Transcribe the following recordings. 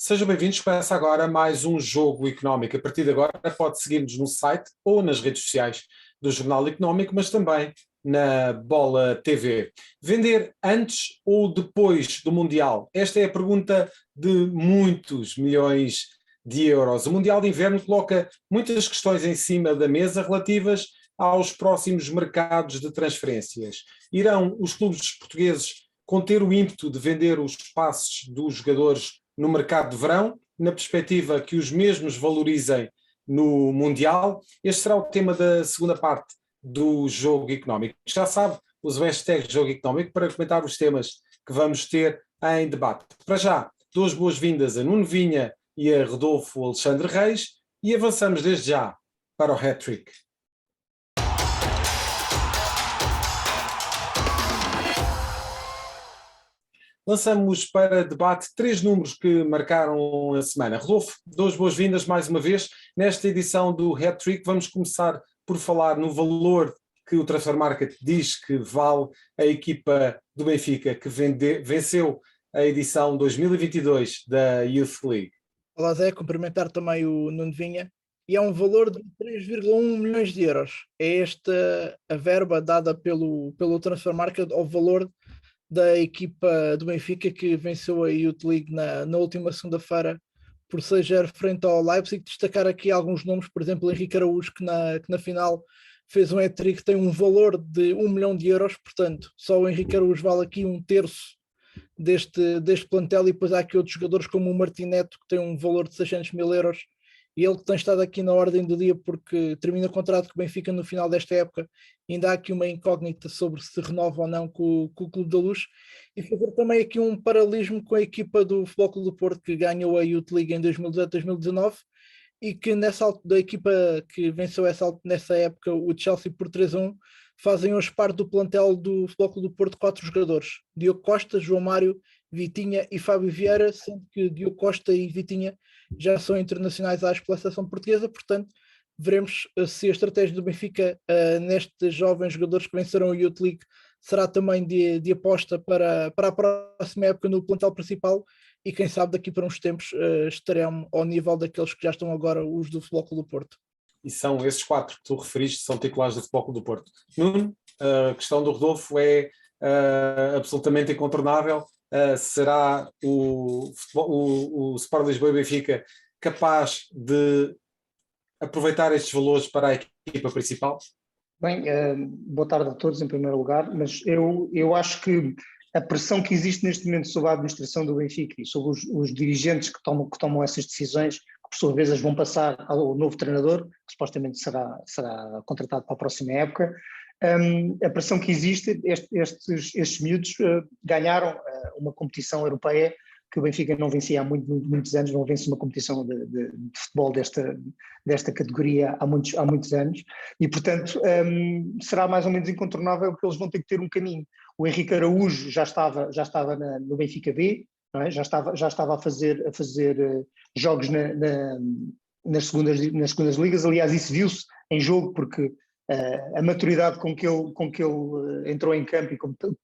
Sejam bem-vindos. Começa agora mais um Jogo Económico. A partir de agora pode seguir-nos no site ou nas redes sociais do Jornal Económico, mas também na Bola TV. Vender antes ou depois do Mundial? Esta é a pergunta de muitos milhões de euros. O Mundial de Inverno coloca muitas questões em cima da mesa relativas aos próximos mercados de transferências. Irão os clubes portugueses conter o ímpeto de vender os passes dos jogadores no mercado de verão, na perspectiva que os mesmos valorizem no Mundial? Este será o tema da segunda parte do Jogo Económico. Já sabe, use o hashtag Jogo Económico para comentar os temas que vamos ter em debate. Para já, dou as boas-vindas a Nuno Vinha e a Rodolfo Alexandre Reis e avançamos desde já para o hat-trick. Lançamos para debate 3 números que marcaram a semana. Rodolfo, dou as boas-vindas mais uma vez. Nesta edição do Hat-Trick vamos começar por falar no valor que o Transfer Market diz que vale a equipa do Benfica, que venceu a edição 2022 da Youth League. Olá Zé, cumprimentar também o Nuno Vinha. E é um valor de 3,1 milhões de euros. É esta a verba dada pelo Transfer Market ao valor da equipa do Benfica, que venceu a Youth League na última segunda-feira por 6-0 frente ao Leipzig. Destacar aqui alguns nomes, por exemplo, Henrique Araújo, que na final fez um hat-trick, tem um valor de 1 milhão de euros, portanto, só o Henrique Araújo vale aqui um terço deste plantel, e depois há aqui outros jogadores como o Martim Neto, que tem um valor de 600 mil euros, e ele que tem estado aqui na ordem do dia porque termina o contrato com o Benfica no final desta época. Ainda há aqui uma incógnita sobre se renova ou não com o Clube da Luz, e fazer também aqui um paralelismo com a equipa do Futebol Clube do Porto, que ganhou a Youth League em 2018-2019, e que da equipa que venceu nessa época, o Chelsea, por 3-1, fazem hoje parte do plantel do Futebol Clube do Porto 4 jogadores: Diogo Costa, João Mário, Vitinha e Fábio Vieira, sendo que Diogo Costa e Vitinha já são internacionais pela seleção portuguesa. Portanto, veremos se a estratégia do Benfica nestes jovens jogadores que venceram a Youth League será também de aposta para a próxima época no plantel principal, e quem sabe daqui para uns tempos estarão ao nível daqueles que já estão agora, os do Futebol Clube do Porto. E são esses 4 que tu referiste, são titulares do Futebol Clube do Porto. Nuno, a questão do Rodolfo é absolutamente incontornável. Será o Sport Lisboa e Benfica capaz de aproveitar estes valores para a equipa principal? Bem, boa tarde a todos em primeiro lugar, mas eu acho que a pressão que existe neste momento sobre a administração do Benfica e sobre os dirigentes que tomam essas decisões, que por sua vez as vão passar ao novo treinador, que supostamente será contratado para a próxima época. A pressão que existe, estes miúdos ganharam uma competição europeia que o Benfica não vencia há muitos anos, não vence uma competição de futebol desta categoria há muitos anos, e portanto será mais ou menos incontornável que eles vão ter que ter um caminho. O Henrique Araújo já estava no Benfica B, não é? já estava a fazer jogos nas segundas ligas. Aliás, isso viu-se em jogo, porque a maturidade com que ele entrou em campo, e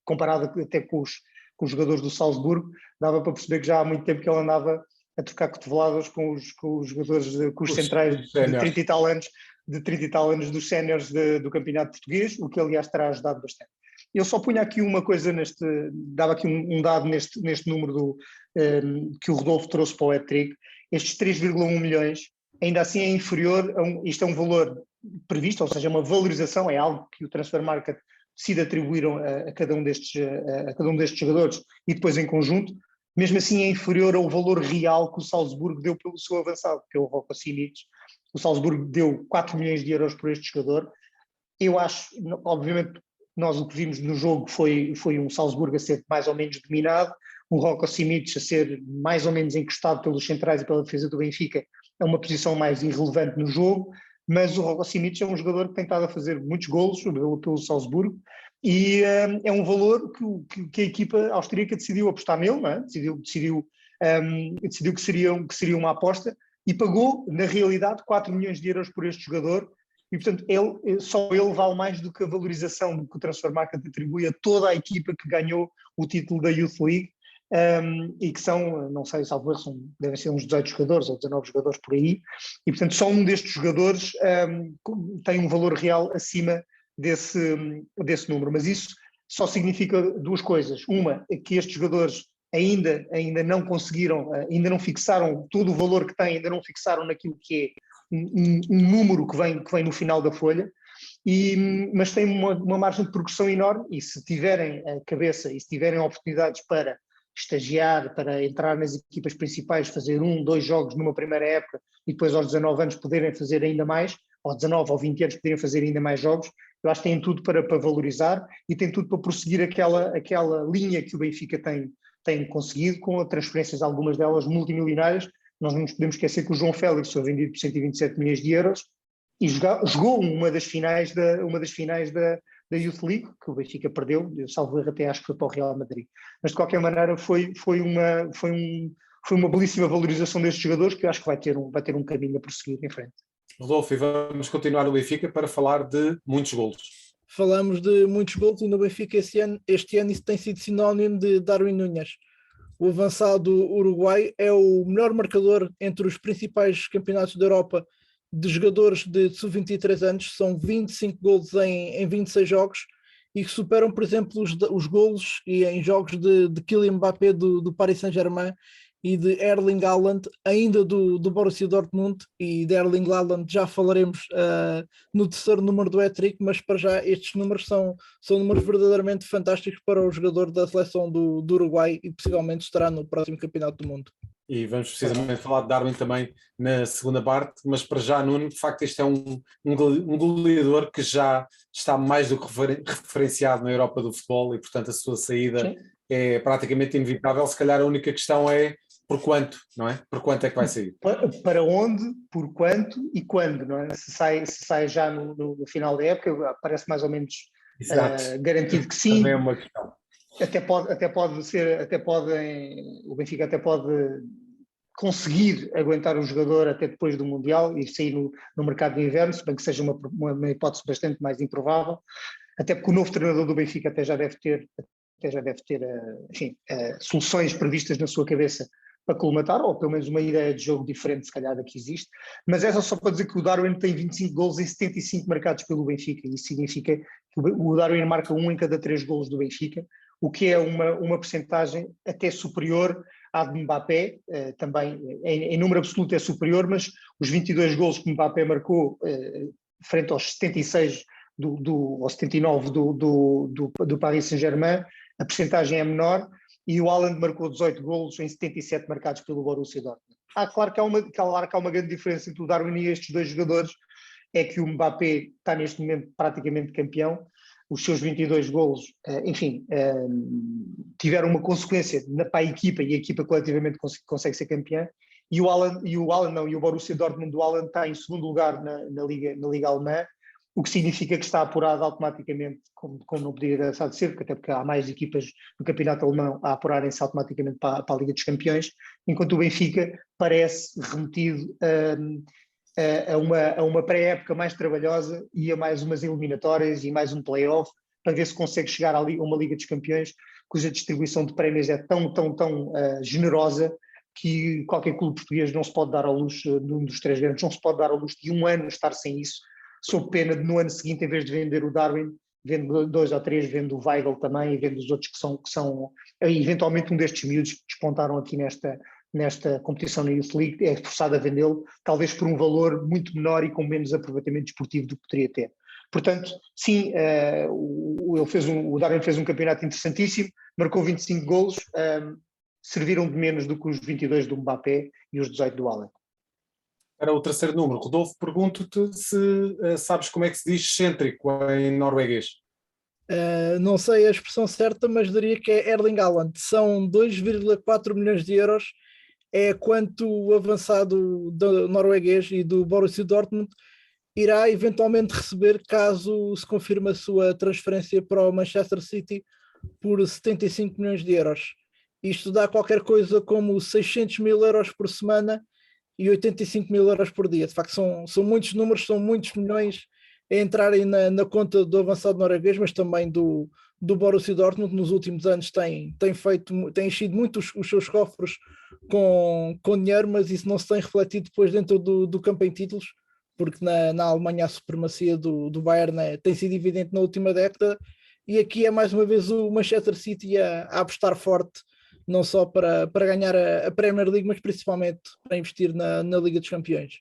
comparado até com os jogadores do Salzburgo, dava para perceber que já há muito tempo que ele andava a trocar cotoveladas com os jogadores, com os centrais de 30 e tal anos dos séniores do campeonato português, o que aliás terá ajudado bastante. Eu só punha aqui uma coisa dava aqui um dado neste número que o Rodolfo trouxe para o hat-trick. Estes 3,1 milhões, ainda assim é inferior isto é um valor previsto, ou seja, uma valorização, é algo que o Transfer Market decide atribuir a cada um destes jogadores, e depois em conjunto. Mesmo assim é inferior ao valor real que o Salzburgo deu pelo seu avançado, que é o Rocco Simic. O Salzburgo deu 4 milhões de euros por este jogador. Eu acho, obviamente, nós o que vimos no jogo foi um Salzburgo a ser mais ou menos dominado, um Rocco Simic a ser mais ou menos encostado pelos centrais e pela defesa do Benfica, é uma posição mais irrelevante no jogo, mas o Rocco Simic é um jogador que tem estado a fazer muitos golos pelo Salzburgo, e é um valor que a equipa austríaca decidiu apostar nele, não é? decidiu que seria uma aposta, e pagou, na realidade, 4 milhões de euros por este jogador, e portanto só ele vale mais do que a valorização que o Transfer Market atribui a toda a equipa que ganhou o título da Youth League. e que são, não sei, salvo erro, devem ser uns 18 jogadores ou 19 jogadores por aí, e portanto só um destes jogadores tem um valor real acima desse número, mas isso só significa duas coisas. Uma, é que estes jogadores ainda não conseguiram, ainda não fixaram todo o valor que têm, ainda não fixaram naquilo que é um número que vem no final da folha, mas têm uma margem de progressão enorme, e se tiverem a cabeça e se tiverem oportunidades para estagiar, para entrar nas equipas principais, fazer 2 jogos numa primeira época e depois aos 19 anos poderem fazer ainda mais, aos 19 ou 20 anos poderem fazer ainda mais jogos, eu acho que têm tudo para valorizar e têm tudo para prosseguir aquela linha que o Benfica tem conseguido, com transferências, algumas delas multimilionárias. Nós não nos podemos esquecer que o João Félix foi vendido por 127 milhões de euros e jogou uma das finais da Youth League, que o Benfica perdeu, eu salvo erro, até acho que foi para o Real Madrid. Mas de qualquer maneira foi uma belíssima valorização destes jogadores, que eu acho que vai ter um caminho a prosseguir em frente. Rodolfo, e vamos continuar no Benfica para falar de muitos golos. Falamos de muitos golos e no Benfica este ano isso tem sido sinónimo de Darwin Núñez. O avançado uruguai é o melhor marcador entre os principais campeonatos da Europa de jogadores de sub-23 anos. São 25 golos em 26 jogos e que superam, por exemplo, os golos e em jogos de Kylian Mbappé do Paris Saint-Germain e de Erling Haaland, ainda do Borussia Dortmund, e de Erling Haaland já falaremos no terceiro número do hat-trick, mas para já estes números são números verdadeiramente fantásticos para o jogador da seleção do Uruguai e possivelmente estará no próximo Campeonato do Mundo. E vamos precisamente falar de Darwin também na segunda parte, mas para já, Nuno, de facto este é um goleador que já está mais do que referenciado na Europa do futebol e portanto a sua saída Sim. é praticamente inevitável. Se calhar a única questão é por quanto, não é? Por quanto é que vai sair? Para onde, por quanto e quando, não é? Se sai já no final da época, parece mais ou menos garantido que sim. Também é uma questão. O Benfica até pode conseguir aguentar o jogador até depois do Mundial e sair no mercado de inverno, se bem que seja uma hipótese bastante mais improvável, até porque o novo treinador do Benfica até já deve ter enfim, soluções previstas na sua cabeça para colmatar, ou pelo menos uma ideia de jogo diferente, se calhar, da que existe. Mas é só para dizer que o Darwin tem 25 golos em 75 marcados pelo Benfica, e isso significa que o Darwin marca 1 em cada 3 golos do Benfica, o que é uma percentagem até superior à de Mbappé, também em número absoluto é superior, mas os 22 golos que Mbappé marcou frente aos 76 ou 79 do Paris Saint-Germain, a percentagem é menor, e o Haaland marcou 18 golos em 77 marcados pelo Borussia Dortmund. Claro que há uma grande diferença entre o Darwin e estes dois jogadores, é que o Mbappé está neste momento praticamente campeão, os seus 22 golos, enfim, tiveram uma consequência para a equipa, e a equipa coletivamente consegue ser campeã, e o Borussia Dortmund do Haaland está em segundo lugar na Liga Alemã, o que significa que está apurado automaticamente, como não podia deixar de ser, até porque há mais equipas no campeonato alemão a apurarem-se automaticamente para a Liga dos Campeões, enquanto o Benfica parece remetido a uma pré-época mais trabalhosa e a mais umas eliminatórias e mais um play-off, para ver se consegue chegar a uma Liga dos Campeões, cuja distribuição de prémios é tão generosa que qualquer clube português não se pode dar ao luxo, num dos 3 grandes, não se pode dar ao luxo de um ano estar sem isso, sob pena de no ano seguinte, em vez de vender o Darwin, vendo 2 ou 3, vendo o Weigl também, e vendo os outros que são eventualmente um destes miúdos que despontaram aqui nesta competição na Youth League, é forçado a vendê-lo, talvez por um valor muito menor e com menos aproveitamento desportivo do que poderia ter. Portanto, sim, o Darwin fez um campeonato interessantíssimo, marcou 25 golos, serviram de menos do que os 22 do Mbappé e os 18 do Haaland. Para o terceiro número, Rodolfo, pergunto-te se sabes como é que se diz excêntrico em norueguês. Não sei a expressão certa, mas diria que é Erling Haaland. São 2,4 milhões de euros, é quanto o avançado do norueguês e do Borussia Dortmund irá eventualmente receber caso se confirme a sua transferência para o Manchester City por 75 milhões de euros. Isto dá qualquer coisa como 600 mil euros por semana e 85 mil euros por dia. De facto, são muitos números, são muitos milhões a entrarem na conta do avançado norueguês, mas também do do Borussia Dortmund nos últimos anos tem enchido muito os seus cofres com dinheiro, mas isso não se tem refletido depois dentro do campo em títulos, porque na Alemanha a supremacia do Bayern tem sido evidente na última década, e aqui é mais uma vez o Manchester City a apostar forte, não só para ganhar a Premier League, mas principalmente para investir na Liga dos Campeões.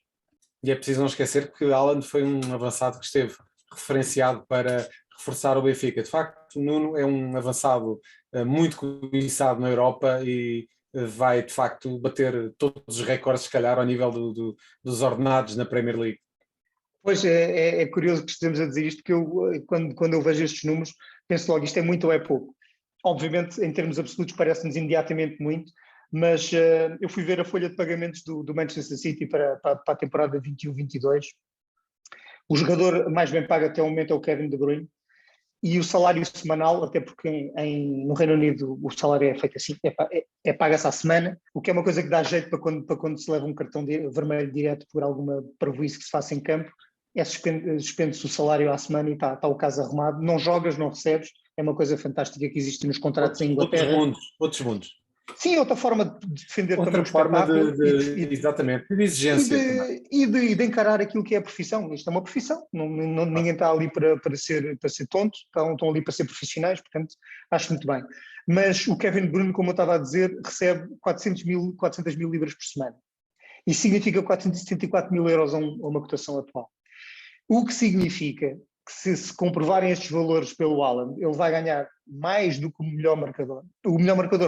E é preciso não esquecer que Haaland foi um avançado que esteve referenciado para reforçar o Benfica. De facto, o Nuno é um avançado muito cobiçado na Europa e vai, de facto, bater todos os recordes, se calhar, ao nível dos ordenados na Premier League. Pois é curioso que estejamos a dizer isto, que eu, quando eu vejo estes números, penso logo, isto é muito ou é pouco. Obviamente, em termos absolutos, parece-nos imediatamente muito, mas eu fui ver a folha de pagamentos do Manchester City para a temporada 21-22. O jogador mais bem pago até o momento é o Kevin De Bruyne, e o salário semanal, até porque no Reino Unido o salário é feito assim, paga-se à semana, o que é uma coisa que dá jeito para quando se leva um cartão vermelho direto por alguma parvoíce que se faça em campo, suspende-se o salário à semana e está o caso arrumado, não jogas, não recebes, é uma coisa fantástica que existe nos contratos em Inglaterra. Outros mundos. Sim, outra forma de defender outra também o forma espetáculo exatamente, de exigência e de encarar aquilo que é a profissão. Isto é uma profissão, ninguém está ali para ser tonto, estão ali para ser profissionais, portanto acho muito bem. Mas o Kevin De Bruyne, como eu estava a dizer, recebe 400 mil libras por semana. Isso significa 474 mil euros a uma cotação atual. O que significa que se comprovarem estes valores pelo Haaland, ele vai ganhar mais do que o melhor marcador. O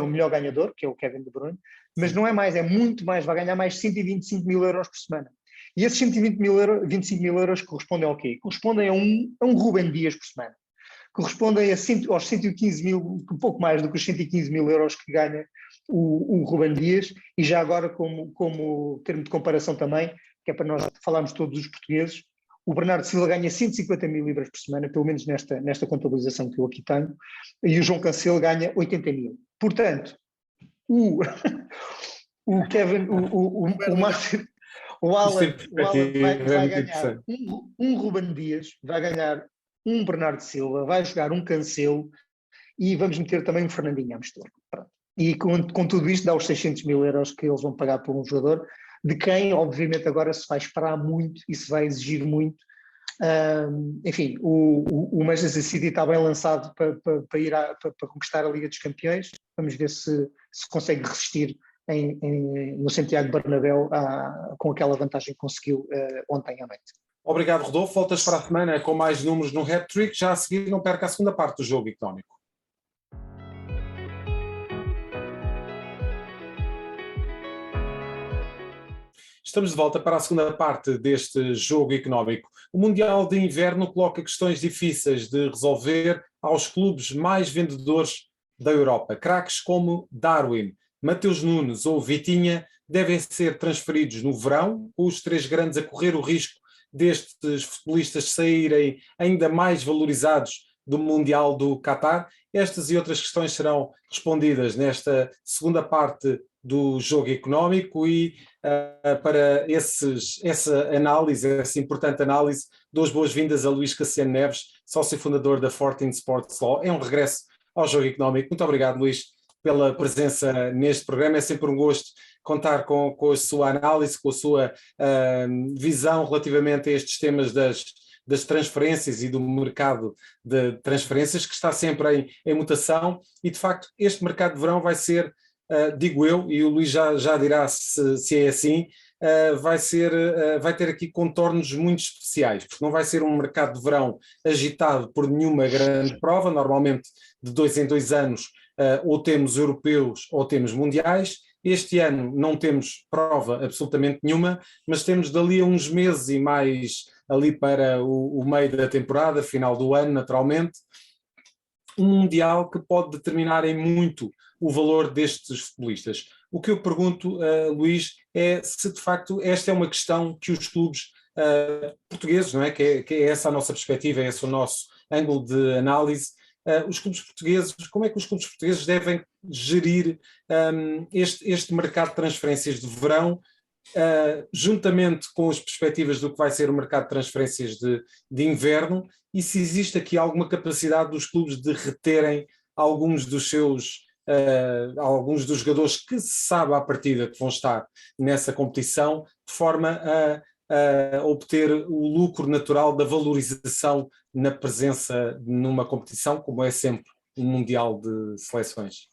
melhor ganhador, que é o Kevin De Bruyne, mas não é mais, é muito mais, vai ganhar mais 125 mil euros por semana. E esses 25 mil euros correspondem ao quê? Correspondem a um Rúben Dias por semana. Correspondem aos 115 mil, um pouco mais do que os 115 mil euros que ganha o Rúben Dias, e já agora como termo de comparação também, que é para nós falarmos todos os portugueses, o Bernardo Silva ganha 150 mil libras por semana, pelo menos nesta contabilização que eu aqui tenho, e o João Cancelo ganha 80 mil. Portanto, o Kevin, o Haaland vai ganhar um Rúben Dias, vai ganhar um Bernardo Silva, vai jogar um Cancelo e vamos meter também um Fernandinho à mistura. E com tudo isto dá os 600 mil euros que eles vão pagar por um jogador, de quem, obviamente, agora se vai esperar muito e se vai exigir muito. Enfim, o Manchester City está bem lançado para conquistar a Liga dos Campeões. Vamos ver se consegue resistir no Santiago Bernabéu com aquela vantagem que conseguiu ontem à noite. Obrigado, Rodolfo. Voltas para a semana com mais números no Hat-Trick. Já a seguir, não perca a segunda parte do Jogo Económico. Estamos de volta para a segunda parte deste Jogo Económico. O Mundial de Inverno coloca questões difíceis de resolver aos clubes mais vendedores da Europa. Craques como Darwin, Mateus Nunes ou Vitinha devem ser transferidos no verão, com os três grandes a correr o risco destes futebolistas saírem ainda mais valorizados do Mundial do Qatar. Estas e outras questões serão respondidas nesta segunda parte do Jogo Económico e para essa análise, essa importante análise, dou as boas-vindas a Luís Cassiano Neves, sócio fundador da Fortin Sports Law. É um regresso ao Jogo Económico. Muito obrigado, Luís, pela presença neste programa. É sempre um gosto contar com a sua análise, com a sua visão relativamente a estes temas das transferências e do mercado de transferências, que está sempre em mutação, e de facto este mercado de verão vai ser, digo eu, e o Luís já dirá se é assim, vai ter aqui contornos muito especiais, porque não vai ser um mercado de verão agitado por nenhuma grande prova. Normalmente de 2 em 2 anos ou temos europeus ou temos mundiais. Este ano não temos prova absolutamente nenhuma, mas temos dali a uns meses e mais ali para o meio da temporada, final do ano, naturalmente, um Mundial que pode determinar em muito o valor destes futebolistas. O que eu pergunto, Luís, é se de facto esta é uma questão que os clubes portugueses, não é? Que é essa a nossa perspectiva, é esse o nosso ângulo de análise. Os clubes portugueses, como é que os clubes portugueses devem gerir este mercado de transferências de verão, juntamente com as perspectivas do que vai ser o mercado de transferências de inverno, e se existe aqui alguma capacidade dos clubes de reterem alguns dos jogadores que se sabe à partida que vão estar nessa competição, de forma a obter o lucro natural da valorização na presença numa competição, como é sempre um Mundial de Seleções.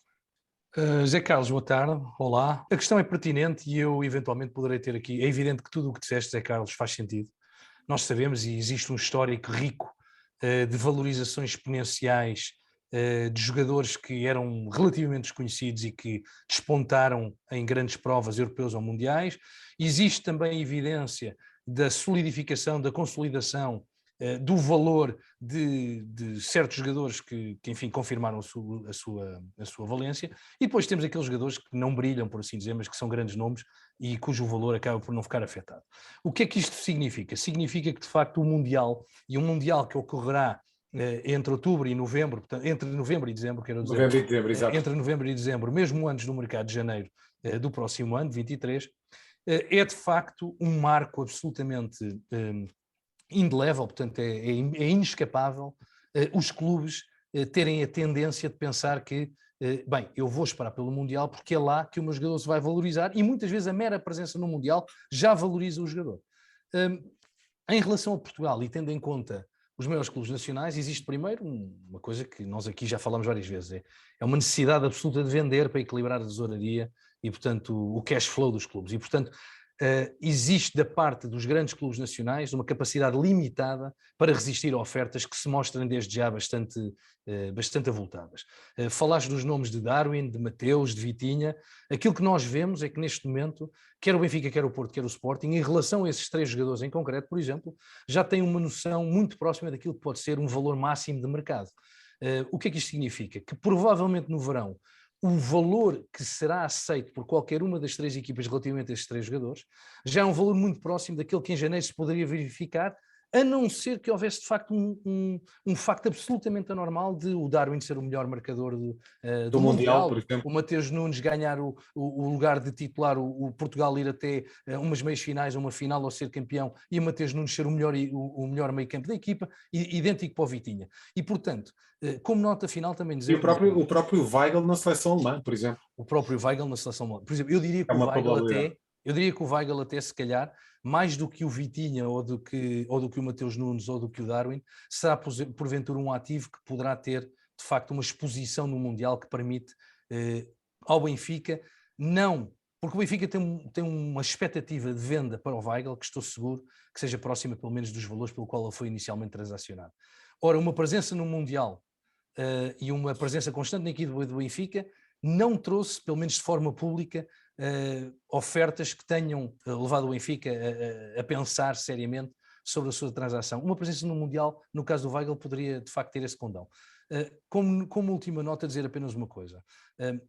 José Carlos, boa tarde, olá. A questão é pertinente e eu eventualmente poderei ter aqui, é evidente que tudo o que disseste, José Carlos, faz sentido. Nós sabemos e existe um histórico rico de valorizações exponenciais de jogadores que eram relativamente desconhecidos e que despontaram em grandes provas europeias ou mundiais. Existe também evidência da solidificação, da consolidação do valor de certos jogadores que enfim, confirmaram a sua valência, e depois temos aqueles jogadores que não brilham, por assim dizer, mas que são grandes nomes e cujo valor acaba por não ficar afetado. O que é que isto significa? Significa que, de facto, o Mundial, e um Mundial que ocorrerá entre outubro e novembro, portanto, entre novembro e dezembro, quero dizer, novembro e dezembro, exato. Entre novembro e dezembro, mesmo antes do mercado de janeiro do próximo ano, 23, é de facto um marco absolutamente indelével, portanto é inescapável os clubes terem a tendência de pensar que, bem, eu vou esperar pelo Mundial porque é lá que o meu jogador se vai valorizar, e muitas vezes a mera presença no Mundial já valoriza o jogador. Em relação a Portugal, e tendo em conta os maiores clubes nacionais, existe primeiro uma coisa que nós aqui já falamos várias vezes, é uma necessidade absoluta de vender para equilibrar a tesouraria e, portanto, o cash flow dos clubes. E, portanto, existe da parte dos grandes clubes nacionais uma capacidade limitada para resistir a ofertas que se mostram desde já bastante avultadas. Falaste dos nomes de Darwin, de Mateus, de Vitinha. Aquilo que nós vemos é que neste momento, quer o Benfica, quer o Porto, quer o Sporting, em relação a esses três jogadores em concreto, por exemplo, já têm uma noção muito próxima daquilo que pode ser um valor máximo de mercado. O que é que isto significa? Que provavelmente no verão o valor que será aceito por qualquer uma das três equipas relativamente a estes três jogadores já é um valor muito próximo daquele que em janeiro se poderia verificar, a não ser que houvesse de facto um facto absolutamente anormal de o Darwin ser o melhor marcador do Mundial, por exemplo. O Mateus Nunes ganhar o lugar de titular, o Portugal ir até umas meias finais, uma final ou ser campeão, e o Mateus Nunes ser o melhor meio campo da equipa, idêntico para o Vitinha. E portanto, como nota final também dizer... E o próprio Weigl na seleção alemã, por exemplo. O próprio Weigl na seleção alemã. Por exemplo, eu diria que o Weigl até, se calhar, mais do que o Vitinha ou do que o Mateus Nunes ou do que o Darwin, será porventura um ativo que poderá ter, de facto, uma exposição no Mundial que permite ao Benfica, não... Porque o Benfica tem uma expectativa de venda para o Weigl que estou seguro que seja próxima, pelo menos, dos valores pelo qual ele foi inicialmente transacionado. Ora, uma presença no Mundial e uma presença constante na equipe do Benfica não trouxe, pelo menos de forma pública, ofertas que tenham levado o Benfica a pensar seriamente sobre a sua transação. Uma presença no Mundial, no caso do Weigl, poderia de facto ter esse condão. Como última nota, dizer apenas uma coisa.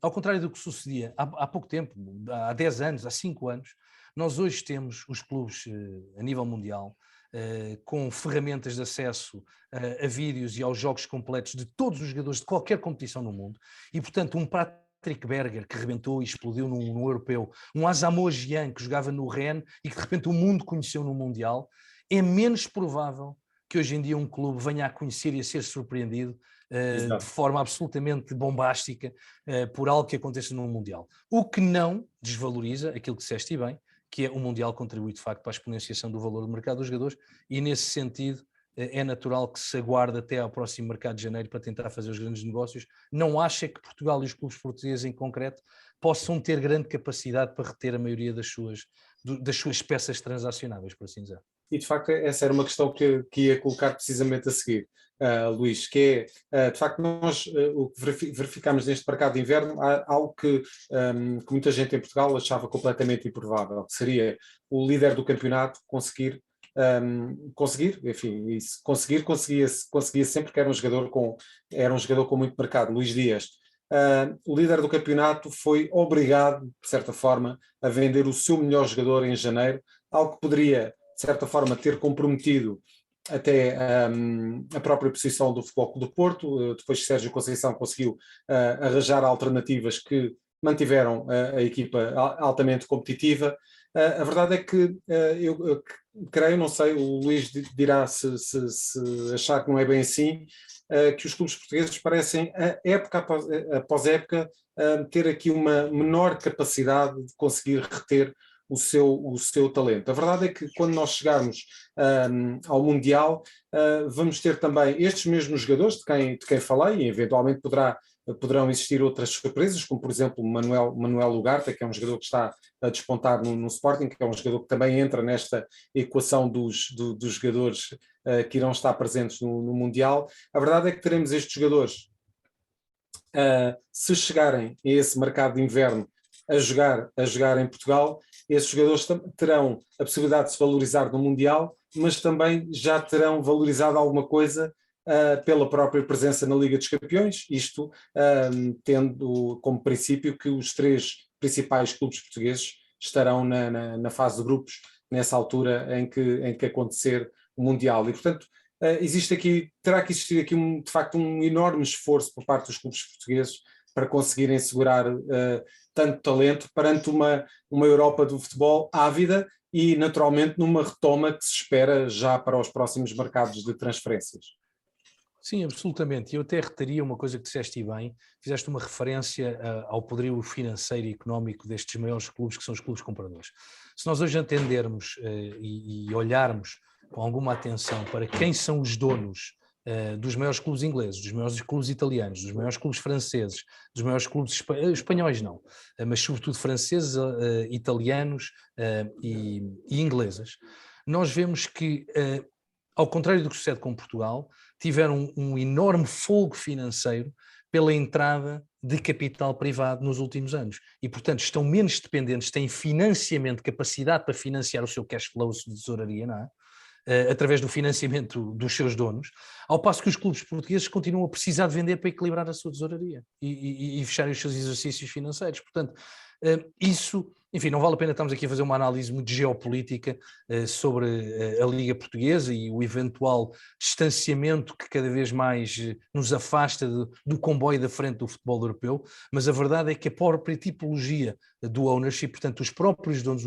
Ao contrário do que sucedia há pouco tempo, há 10 anos, há 5 anos, nós hoje temos os clubes a nível mundial com ferramentas de acesso a vídeos e aos jogos completos de todos os jogadores de qualquer competição no mundo, e portanto um Patrick Berger que rebentou e explodiu no europeu, um Asamoah Gyan que jogava no Rennes e que de repente o mundo conheceu no Mundial, é menos provável que hoje em dia um clube venha a conhecer e a ser surpreendido de forma absolutamente bombástica por algo que aconteça no Mundial. O que não desvaloriza aquilo que disseste bem, que é o Mundial contribui de facto para a exponenciação do valor do mercado dos jogadores, e nesse sentido é natural que se aguarde até ao próximo mercado de janeiro para tentar fazer os grandes negócios. Não acha que Portugal e os clubes portugueses em concreto possam ter grande capacidade para reter a maioria das suas peças transacionáveis, por assim dizer? E de facto essa era uma questão que ia colocar precisamente a seguir, Luís, que é, de facto, nós o que verificamos neste mercado de inverno, há algo que muita gente em Portugal achava completamente improvável, que seria o líder do campeonato conseguir, enfim, e se conseguia sempre que era um jogador com muito mercado. Luís Dias, o líder do campeonato, foi obrigado, de certa forma, a vender o seu melhor jogador em janeiro, algo que poderia, de certa forma, ter comprometido até a própria posição do Futebol Clube do Porto. Depois Sérgio Conceição conseguiu arranjar alternativas que mantiveram a equipa altamente competitiva. A verdade é que eu creio, não sei, o Luís dirá se achar que não é bem assim, que os clubes portugueses parecem, época após época, ter aqui uma menor capacidade de conseguir reter o seu talento. A verdade é que quando nós chegarmos ao Mundial, vamos ter também estes mesmos jogadores de quem falei, e eventualmente poderão existir outras surpresas, como por exemplo Manuel Ugarte, que é um jogador que está a despontar no Sporting, que é um jogador que também entra nesta equação dos jogadores que irão estar presentes no Mundial. A verdade é que teremos estes jogadores, se chegarem a esse mercado de inverno a jogar em Portugal, esses jogadores terão a possibilidade de se valorizar no Mundial, mas também já terão valorizado alguma coisa pela própria presença na Liga dos Campeões, isto tendo como princípio que os 3 principais clubes portugueses estarão na fase de grupos, nessa altura em que acontecer o Mundial. E, portanto, terá que existir aqui de facto um enorme esforço por parte dos clubes portugueses para conseguirem segurar tanto talento perante uma Europa do futebol ávida e, naturalmente, numa retoma que se espera já para os próximos mercados de transferências. Sim, absolutamente. Eu até retaria uma coisa que disseste bem, fizeste uma referência ao poderio financeiro e económico destes maiores clubes, que são os clubes compradores. Se nós hoje entendermos e olharmos com alguma atenção para quem são os donos dos maiores clubes ingleses, dos maiores clubes italianos, dos maiores clubes franceses, dos maiores clubes espanhóis não, mas sobretudo franceses, italianos e ingleses, nós vemos que, ao contrário do que sucede com Portugal, tiveram um enorme folgo financeiro pela entrada de capital privado nos últimos anos e, portanto, estão menos dependentes, têm financiamento, capacidade para financiar o seu cash flow de tesouraria, não é? Através do financiamento dos seus donos, ao passo que os clubes portugueses continuam a precisar de vender para equilibrar a sua tesouraria e fechar os seus exercícios financeiros. Portanto, isso, enfim, não vale a pena estarmos aqui a fazer uma análise muito geopolítica sobre a Liga Portuguesa e o eventual distanciamento que cada vez mais nos afasta do comboio da frente do futebol europeu, mas a verdade é que a própria tipologia do ownership, portanto, os próprios donos,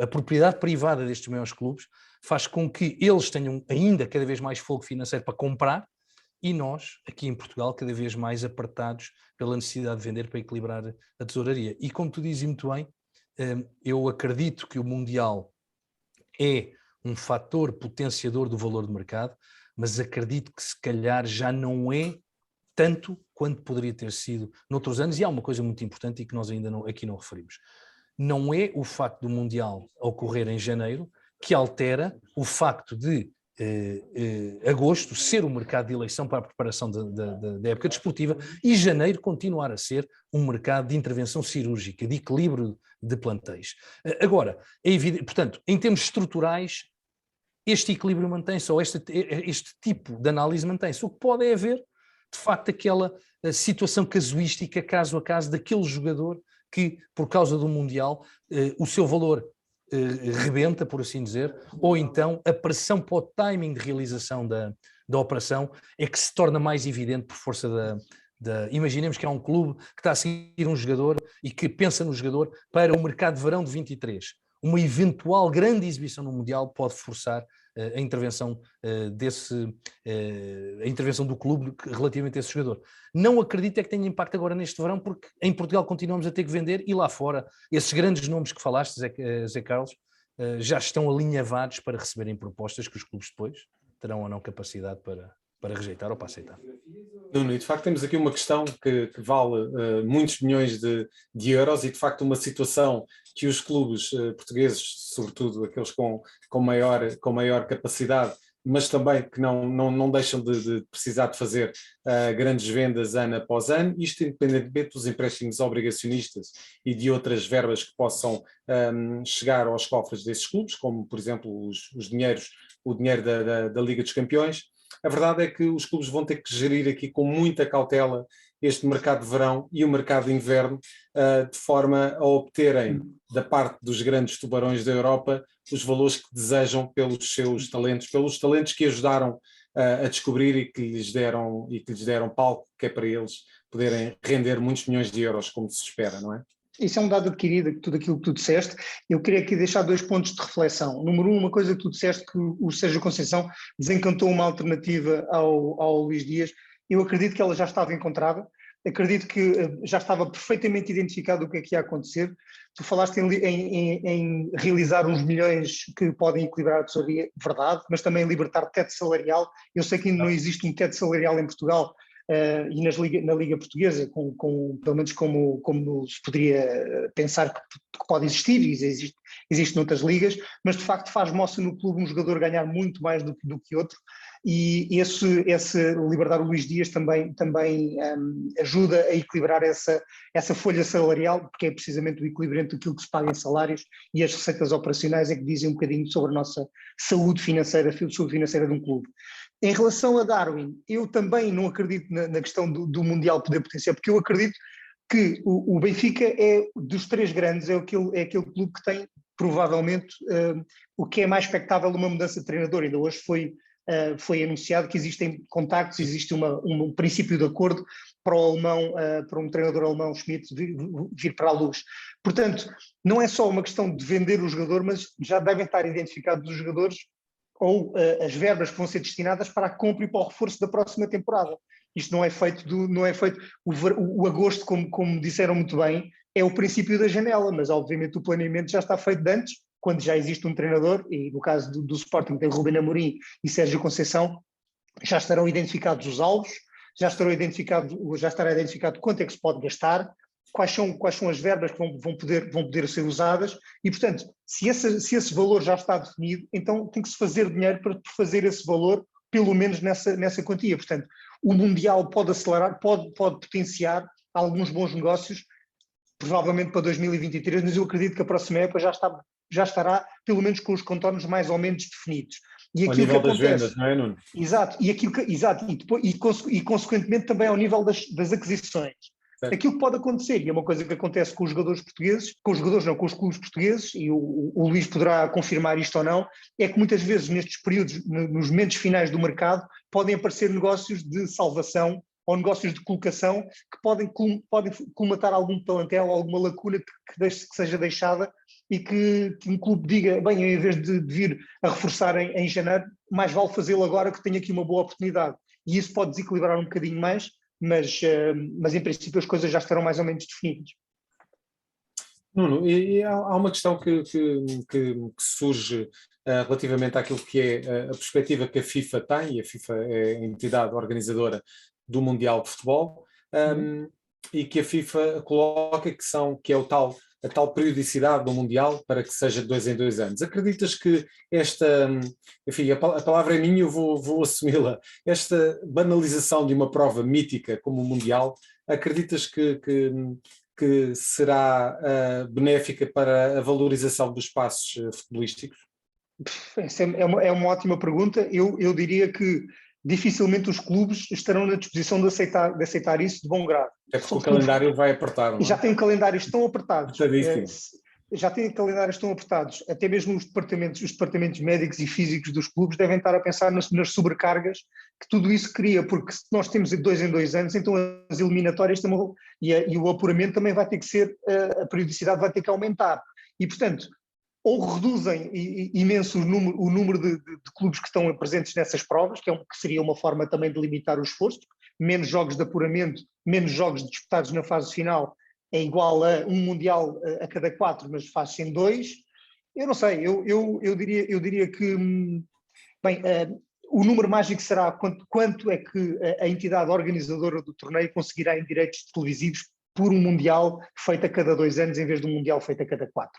a propriedade privada destes maiores clubes, faz com que eles tenham ainda cada vez mais fogo financeiro para comprar e nós, aqui em Portugal, cada vez mais apertados pela necessidade de vender para equilibrar a tesouraria. E como tu dizes muito bem, eu acredito que o Mundial é um fator potenciador do valor de mercado, mas acredito que se calhar já não é tanto quanto poderia ter sido noutros anos, e há uma coisa muito importante e que nós ainda aqui não referimos. Não é o facto do Mundial ocorrer em janeiro que altera o facto de agosto ser o mercado de eleição para a preparação da época desportiva e janeiro continuar a ser um mercado de intervenção cirúrgica, de equilíbrio de plantéis. Agora, é evidente, portanto, em termos estruturais, este equilíbrio mantém-se, ou este tipo de análise mantém-se. O que pode é haver, de facto, aquela situação casuística, caso a caso, daquele jogador que, por causa do Mundial, o seu valor rebenta, por assim dizer, ou então a pressão para o timing de realização da operação é que se torna mais evidente por força imaginemos que há um clube que está a seguir um jogador e que pensa no jogador para o mercado de verão de 23. Uma eventual grande exibição no Mundial pode forçar a intervenção a intervenção do clube relativamente a esse jogador. Não acredito é que tenha impacto agora neste verão, porque em Portugal continuamos a ter que vender e lá fora esses grandes nomes que falaste, Zé Carlos, já estão alinhavados para receberem propostas que os clubes depois terão ou não capacidade para rejeitar ou para aceitar. Nuno, e de facto temos aqui uma questão que vale muitos milhões de euros e de facto uma situação que os clubes portugueses, sobretudo aqueles com maior capacidade, mas também que não deixam de precisar de fazer grandes vendas ano após ano, isto independentemente dos empréstimos obrigacionistas e de outras verbas que possam chegar aos cofres desses clubes, como por exemplo o dinheiro da Liga dos Campeões. A verdade é que os clubes vão ter que gerir aqui com muita cautela este mercado de verão e o mercado de inverno, de forma a obterem da parte dos grandes tubarões da Europa os valores que desejam pelos seus talentos, pelos talentos que ajudaram a descobrir e que lhes deram palco, que é para eles poderem render muitos milhões de euros, como se espera, não é? Isso é um dado adquirido, tudo aquilo que tu disseste. Eu queria aqui deixar 2 pontos de reflexão. Número 1, uma coisa que tu disseste, que o Sérgio Conceição desencantou uma alternativa ao Luís Dias. Eu acredito que ela já estava encontrada, acredito que já estava perfeitamente identificado o que é que ia acontecer. Tu falaste em realizar uns milhões que podem equilibrar a tesouraria, verdade, mas também libertar teto salarial. Eu sei que ainda não existe um teto salarial em Portugal, e na Liga Portuguesa, pelo menos como se poderia pensar que pode existir, e existe noutras ligas, mas de facto faz moça no clube um jogador ganhar muito mais do que outro, e esse libertar o Luís Dias também ajuda a equilibrar essa folha salarial, porque é precisamente o equilíbrio entre aquilo que se paga em salários e as receitas operacionais é que dizem um bocadinho sobre a nossa saúde financeira de um clube. Em relação a Darwin, eu também não acredito na questão do Mundial poder potenciar, porque eu acredito que o Benfica é dos 3 grandes, é aquele clube que tem provavelmente o que é mais expectável uma mudança de treinador. Ainda hoje foi anunciado que existem contactos, existe um princípio de acordo para o alemão, para um treinador alemão, Schmidt, vir para a luz. Portanto, não é só uma questão de vender o jogador, mas já devem estar identificados os jogadores ou as verbas que vão ser destinadas para a compra e para o reforço da próxima temporada. Isto não é feito o agosto, como disseram muito bem, é o princípio da janela, mas obviamente o planeamento já está feito de antes, quando já existe um treinador, e no caso do Sporting tem Ruben Amorim e Sérgio Conceição, já estarão identificados os alvos, já estará identificado quanto é que se pode gastar, quais são as verbas que vão poder ser usadas, e portanto, se esse valor já está definido, então tem que se fazer dinheiro para fazer esse valor, pelo menos nessa quantia. Portanto, o Mundial pode acelerar, pode potenciar alguns bons negócios, provavelmente para 2023, mas eu acredito que a próxima época já estará pelo menos com os contornos mais ou menos definidos. E ao nível das vendas, não é, Nuno? Exato, e consequentemente também ao nível das aquisições. Certo. Aquilo que pode acontecer, e é uma coisa que acontece com os jogadores portugueses, com os clubes portugueses, e o Luís poderá confirmar isto ou não, é que muitas vezes nestes períodos, nos momentos finais do mercado, podem aparecer negócios de salvação ou negócios de colocação que podem colmatar algum plantel, alguma lacuna que seja deixada, e que um clube diga, bem, em vez de vir a reforçar em janeiro, mais vale fazê-lo agora que tenho aqui uma boa oportunidade. E isso pode desequilibrar um bocadinho mais, mas em princípio as coisas já estarão mais ou menos definidas. Nuno, e há uma questão que surge relativamente àquilo que é a perspectiva que a FIFA tem, e a FIFA é a entidade organizadora do Mundial de Futebol, e que a FIFA coloca que é a tal periodicidade do Mundial para que seja de 2 em 2 anos. Acreditas que enfim, a palavra é minha, eu vou assumi-la, esta banalização de uma prova mítica como o Mundial, acreditas que será benéfica para a valorização dos espaços futebolísticos? Essa é uma ótima pergunta. Eu diria que dificilmente os clubes estarão na disposição de aceitar isso de bom grado. É porque o calendário vai apertar, não é? Já têm calendários tão apertados. Já têm calendários tão apertados. Até mesmo os departamentos médicos e físicos dos clubes devem estar a pensar nas sobrecargas que tudo isso cria, porque se nós temos de 2 em 2 anos, então as eliminatórias também, e o apuramento também vai ter que ser, a periodicidade vai ter que aumentar. E, portanto, ou reduzem imenso o número de clubes que estão presentes nessas provas, que seria uma forma também de limitar o esforço, menos jogos de apuramento, menos jogos disputados na fase final, é igual a um Mundial a cada 4, mas faz-se em 2. Eu não sei, eu diria que, bem, o número mágico será quanto é que a entidade organizadora do torneio conseguirá em direitos televisivos por um Mundial feito a cada 2 anos em vez de um Mundial feito a cada 4.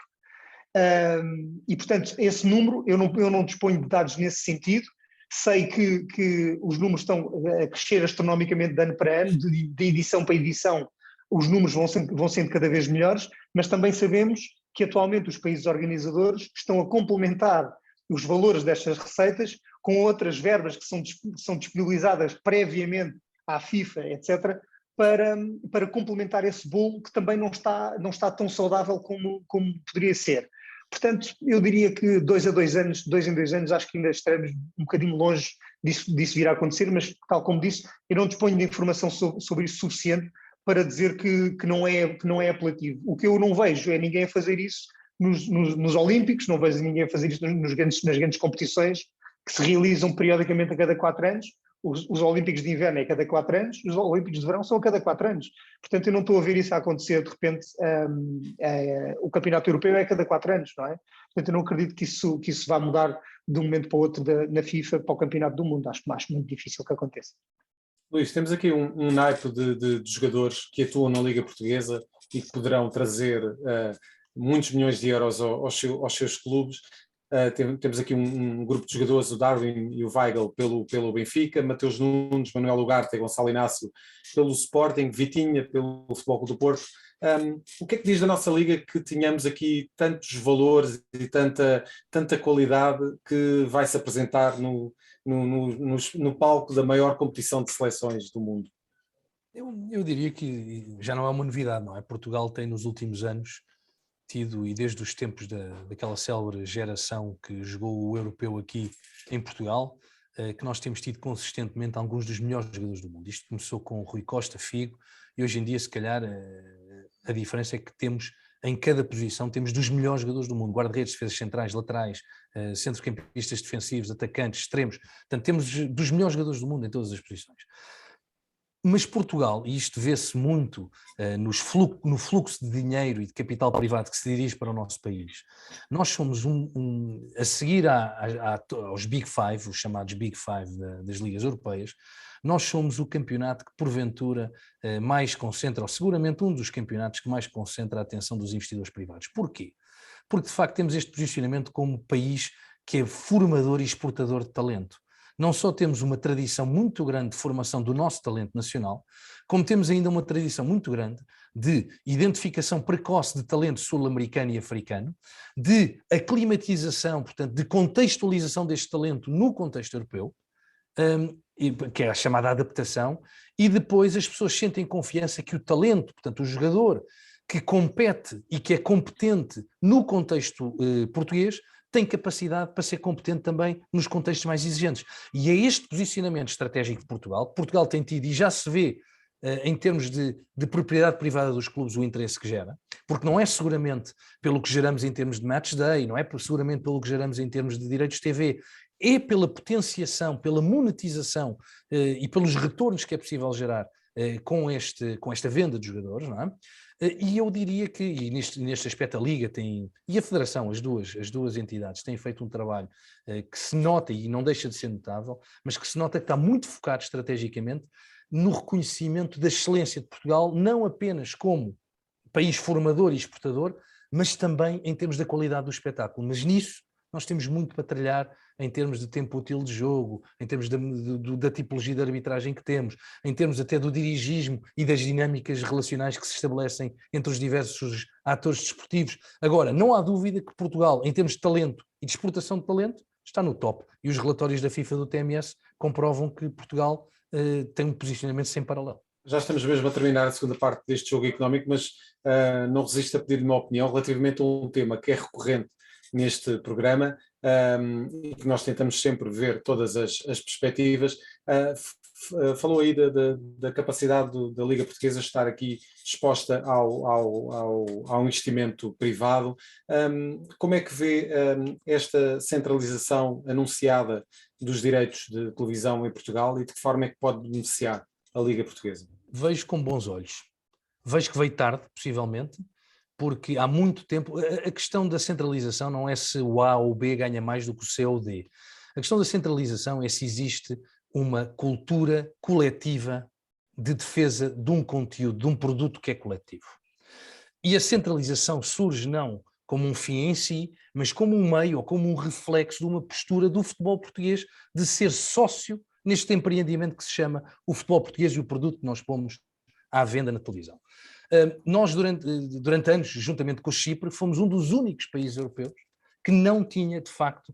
E, portanto, esse número, eu não disponho de dados nesse sentido. Sei que os números estão a crescer astronomicamente de ano para ano, de edição para edição, os números vão sendo cada vez melhores, mas também sabemos que atualmente os países organizadores estão a complementar os valores destas receitas com outras verbas que são disponibilizadas previamente à FIFA, etc., para complementar esse bolo que também não está tão saudável como poderia ser. Portanto, eu diria que 2 em 2 anos, acho que ainda estaremos um bocadinho longe disso vir a acontecer, mas tal como disse, eu não disponho de informação sobre isso suficiente para dizer que não é apelativo. O que eu não vejo é ninguém a fazer isso nos Olímpicos, não vejo ninguém a fazer isso nas grandes competições que se realizam periodicamente a cada 4 anos. Os Olímpicos de Inverno é a cada 4 anos, os Olímpicos de Verão são a cada 4 anos. Portanto, eu não estou a ver isso a acontecer de repente. O Campeonato Europeu é a cada 4 anos, não é? Portanto, eu não acredito que isso vá mudar de um momento para o outro na FIFA para o Campeonato do Mundo. Acho muito difícil que aconteça. Luís, temos aqui um naipe de jogadores que atuam na Liga Portuguesa e que poderão trazer muitos milhões de euros aos seus clubes. Temos aqui um grupo de jogadores, o Darwin e o Weigl pelo Benfica, Mateus Nunes, Manuel Ugarte e Gonçalo Inácio pelo Sporting, Vitinha pelo Futebol Clube do Porto. O que é que diz da nossa Liga que tenhamos aqui tantos valores e tanta qualidade que vai se apresentar no palco da maior competição de seleções do mundo? Eu diria que já não é uma novidade, não é? Portugal tem nos últimos anos tido, e desde os tempos daquela célebre geração que jogou o europeu aqui em Portugal, que nós temos tido consistentemente alguns dos melhores jogadores do mundo. Isto começou com Rui Costa, Figo, e hoje em dia, se calhar, a diferença é que temos, em cada posição, temos dos melhores jogadores do mundo, guarda-redes, defesas centrais, laterais, centrocampistas defensivos, atacantes, extremos. Portanto, temos dos melhores jogadores do mundo em todas as posições. Mas Portugal, e isto vê-se muito no fluxo de dinheiro e de capital privado que se dirige para o nosso país, nós somos a seguir aos Big Five, os chamados Big Five das ligas europeias, nós somos o campeonato que porventura mais concentra, ou seguramente um dos campeonatos que mais concentra a atenção dos investidores privados. Porquê? Porque de facto temos este posicionamento como país que é formador e exportador de talento. Não só temos uma tradição muito grande de formação do nosso talento nacional, como temos ainda uma tradição muito grande de identificação precoce de talento sul-americano e africano, de aclimatização, portanto, de contextualização deste talento no contexto europeu, que é a chamada adaptação, e depois as pessoas sentem confiança que o talento, portanto, o jogador que compete e que é competente no contexto português, tem capacidade para ser competente também nos contextos mais exigentes. E é este posicionamento estratégico de Portugal, que Portugal tem tido, e já se vê em termos de propriedade privada dos clubes o interesse que gera, porque não é seguramente pelo que geramos em termos de match day, não é seguramente pelo que geramos em termos de direitos de TV, é pela potenciação, pela monetização e pelos retornos que é possível gerar com esta venda de jogadores, não é? E eu diria que, e neste aspecto a Liga tem, e a Federação, as duas entidades têm feito um trabalho que se nota, e não deixa de ser notável, mas que se nota que está muito focado estrategicamente no reconhecimento da excelência de Portugal, não apenas como país formador e exportador, mas também em termos da qualidade do espetáculo. Mas nisso nós temos muito para trilhar em termos de tempo útil de jogo, em termos da tipologia de arbitragem que temos, em termos até do dirigismo e das dinâmicas relacionais que se estabelecem entre os diversos atores desportivos. Agora, não há dúvida que Portugal, em termos de talento e de exportação de talento, está no top. E os relatórios da FIFA do TMS comprovam que Portugal tem um posicionamento sem paralelo. Já estamos mesmo a terminar a segunda parte deste jogo económico, mas não resisto a pedir uma opinião relativamente a um tema que é recorrente neste programa e que nós tentamos sempre ver todas as perspectivas. Falou aí da capacidade da Liga Portuguesa estar aqui exposta ao investimento privado. Como é que vê esta centralização anunciada dos direitos de televisão em Portugal e de que forma é que pode beneficiar a Liga Portuguesa? Vejo com bons olhos. Vejo que veio tarde, possivelmente, porque há muito tempo... A questão da centralização não é se o A ou o B ganha mais do que o C ou o D. A questão da centralização é se existe uma cultura coletiva de defesa de um conteúdo, de um produto que é coletivo. E a centralização surge não como um fim em si, mas como um meio ou como um reflexo de uma postura do futebol português de ser sócio neste empreendimento que se chama o futebol português e o produto que nós pomos à venda na televisão. Nós, durante anos, juntamente com o Chipre, fomos um dos únicos países europeus que não tinha, de facto,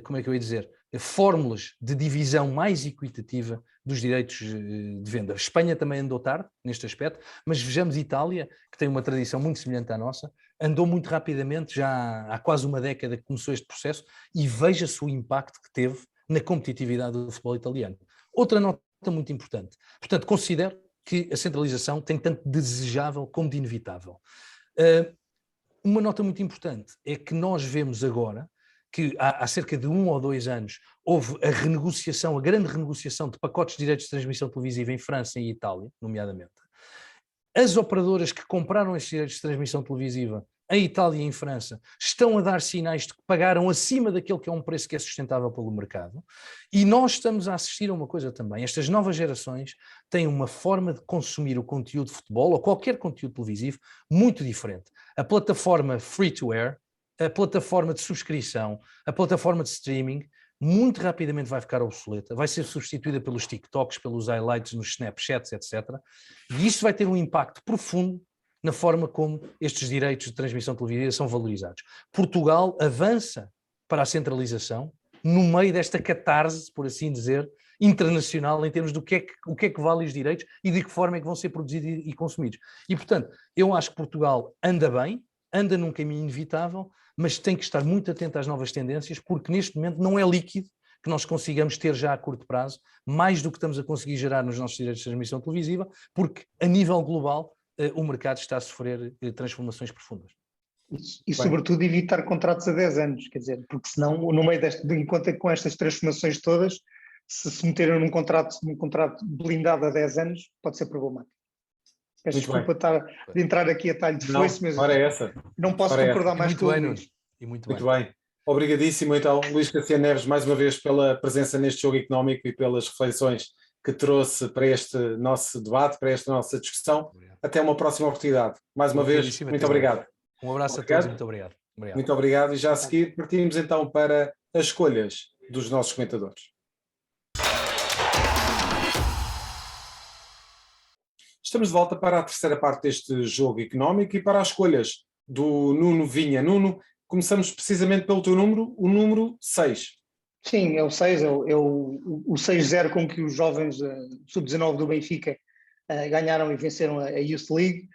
como é que eu ia dizer, fórmulas de divisão mais equitativa dos direitos de venda. A Espanha também andou tarde neste aspecto, mas vejamos Itália, que tem uma tradição muito semelhante à nossa, andou muito rapidamente, já há quase uma década que começou este processo, e veja-se o impacto que teve na competitividade do futebol italiano. Outra nota muito importante. Portanto, considero que a centralização tem tanto de desejável como de inevitável. Uma nota muito importante é que nós vemos agora que há cerca de 1 ou 2 anos houve a grande renegociação de pacotes de direitos de transmissão televisiva em França e Itália, nomeadamente. As operadoras que compraram estes direitos de transmissão televisiva em Itália e em França estão a dar sinais de que pagaram acima daquele que é um preço que é sustentável pelo mercado, e nós estamos a assistir a uma coisa também. Estas novas gerações têm uma forma de consumir o conteúdo de futebol ou qualquer conteúdo televisivo muito diferente. A plataforma free-to-air, a plataforma de subscrição, a plataforma de streaming, muito rapidamente vai ficar obsoleta, vai ser substituída pelos TikToks, pelos highlights nos Snapchats, etc. E isso vai ter um impacto profundo na forma como estes direitos de transmissão televisiva são valorizados. Portugal avança para a centralização no meio desta catarse, por assim dizer, internacional, em termos do que é que vale os direitos e de que forma é que vão ser produzidos e consumidos. E, portanto, eu acho que Portugal anda bem, anda num caminho inevitável, mas tem que estar muito atento às novas tendências, porque neste momento não é líquido que nós consigamos ter já a curto prazo mais do que estamos a conseguir gerar nos nossos direitos de transmissão televisiva, porque a nível global o mercado está a sofrer transformações profundas. E sobretudo evitar contratos a 10 anos, quer dizer, porque senão no meio enquanto com estas transformações todas, se meterem num contrato blindado a 10 anos, pode ser problemático. Peço desculpa de entrar aqui a talho de foice, mas não posso concordar mais com o Luís. Muito bem. Obrigadíssimo então, Luís Cassiano Neves, mais uma vez pela presença neste Jogo Económico e pelas reflexões que trouxe para este nosso debate, para esta nossa discussão. Obrigado. Até uma próxima oportunidade. Mais uma vez, muito obrigado. Um abraço a todos e muito obrigado. Muito obrigado. E já a seguir partimos então para as escolhas dos nossos comentadores. Estamos de volta para a terceira parte deste Jogo Económico e para as escolhas do Nuno Vinha. Nuno, começamos precisamente pelo teu número, o número 6. Sim, é o 6, é o 6-0 com que os jovens sub-19 do Benfica ganharam e venceram a Youth League.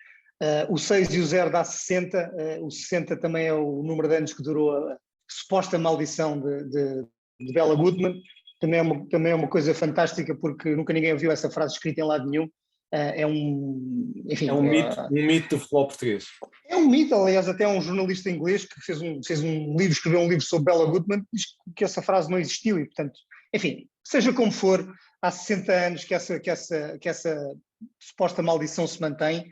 O 6 e o 0 dá 60, o 60 também é o número de anos que durou a suposta maldição de Bela Goodman. Também é uma coisa fantástica, porque nunca ninguém ouviu essa frase escrita em lado nenhum. É um mito do futebol português. É um mito, aliás, até um jornalista inglês que escreveu um livro sobre Bela Goodman, diz que essa frase não existiu e, portanto, enfim, seja como for, há 60 anos que essa suposta maldição se mantém.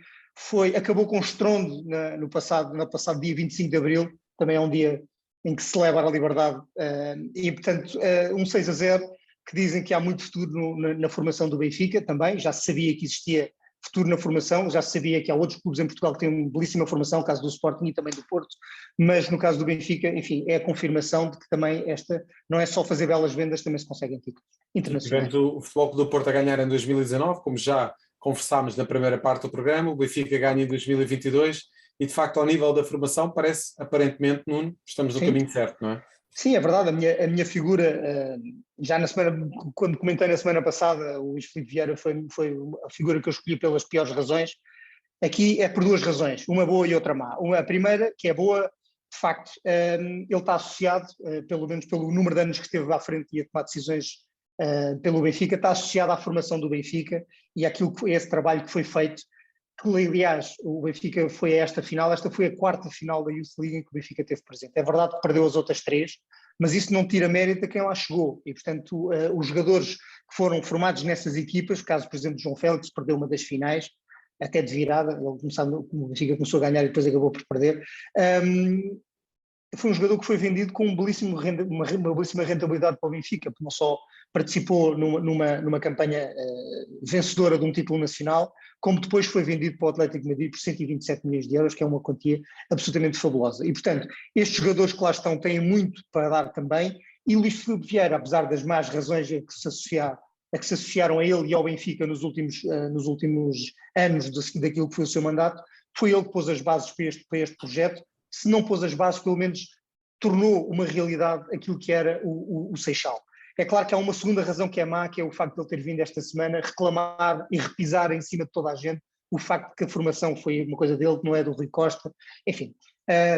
Acabou com estrondo no passado dia 25 de Abril, também é um dia em que se celebra a liberdade, e, portanto, um 6-0, que dizem que há muito futuro na formação do Benfica também. Já se sabia que existia futuro na formação, já se sabia que há outros clubes em Portugal que têm uma belíssima formação, no caso do Sporting e também do Porto, mas no caso do Benfica, enfim, é a confirmação de que também esta não é só fazer belas vendas, também se conseguem títulos internacionais. Tivemos o Futebol Clube do Porto a ganhar em 2019, como já conversámos na primeira parte do programa, o Benfica ganha em 2022 e, de facto, ao nível da formação, parece, aparentemente, Nuno, estamos no caminho certo, não é? Sim, é verdade, a minha figura, já quando comentei na semana passada, o Luís Filipe Vieira foi a figura que eu escolhi pelas piores razões. Aqui é por duas razões, uma boa e outra má. A primeira, que é boa, de facto, ele está associado, pelo menos pelo número de anos que esteve à frente e a tomar decisões pelo Benfica, está associado à formação do Benfica e esse trabalho que foi feito, que, aliás, o Benfica foi a esta final, esta foi a quarta final da Youth League em que o Benfica esteve presente. É verdade que perdeu as outras 3, mas isso não tira mérito a quem lá chegou. E, portanto, os jogadores que foram formados nessas equipas, caso, por exemplo, João Félix perdeu uma das finais, até de virada, o Benfica começou a ganhar e depois acabou por perder. Foi um jogador que foi vendido com uma belíssima rentabilidade para o Benfica, porque não só participou numa campanha vencedora de um título nacional, como depois foi vendido para o Atlético de Madrid por 127 milhões de euros, que é uma quantia absolutamente fabulosa. E, portanto, estes jogadores que lá estão têm muito para dar também, e Luís Filipe Vieira, apesar das más razões a que se associaram a ele e ao Benfica nos últimos anos daquilo que foi o seu mandato, foi ele que pôs as bases para este projeto. Se não pôs as bases, pelo menos tornou uma realidade aquilo que era o Seixal. É claro que há uma segunda razão que é má, que é o facto de ele ter vindo esta semana reclamar e repisar em cima de toda a gente o facto de que a formação foi uma coisa dele, que não é do Rui Costa. Enfim,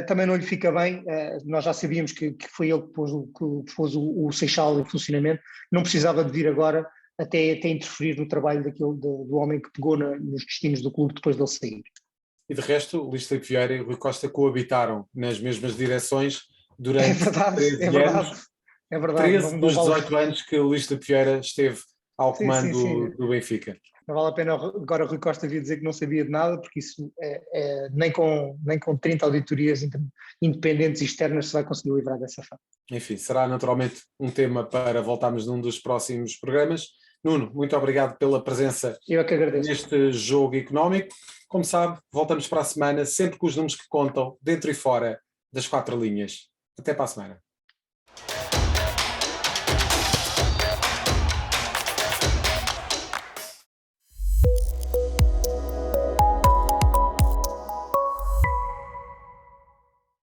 também não lhe fica bem. Nós já sabíamos que foi ele que pôs o Seixal em funcionamento, não precisava de vir agora até interferir no trabalho do homem que pegou nos destinos do clube depois dele sair. E de resto, o Luís Filipe Vieira e o Rui Costa coabitaram nas mesmas direções durante 13 anos. É verdade. 13 dos 18 anos que o Luís Filipe Vieira esteve ao comando do Benfica. Não vale a pena agora o Rui Costa vir dizer que não sabia de nada, porque isso nem com 30 auditorias independentes e externas se vai conseguir livrar dessa fase. Enfim, será naturalmente um tema para voltarmos num dos próximos programas. Nuno, muito obrigado pela presença neste jogo económico. Como sabe, voltamos para a semana, sempre com os números que contam, dentro e fora das 4 linhas. Até para a semana.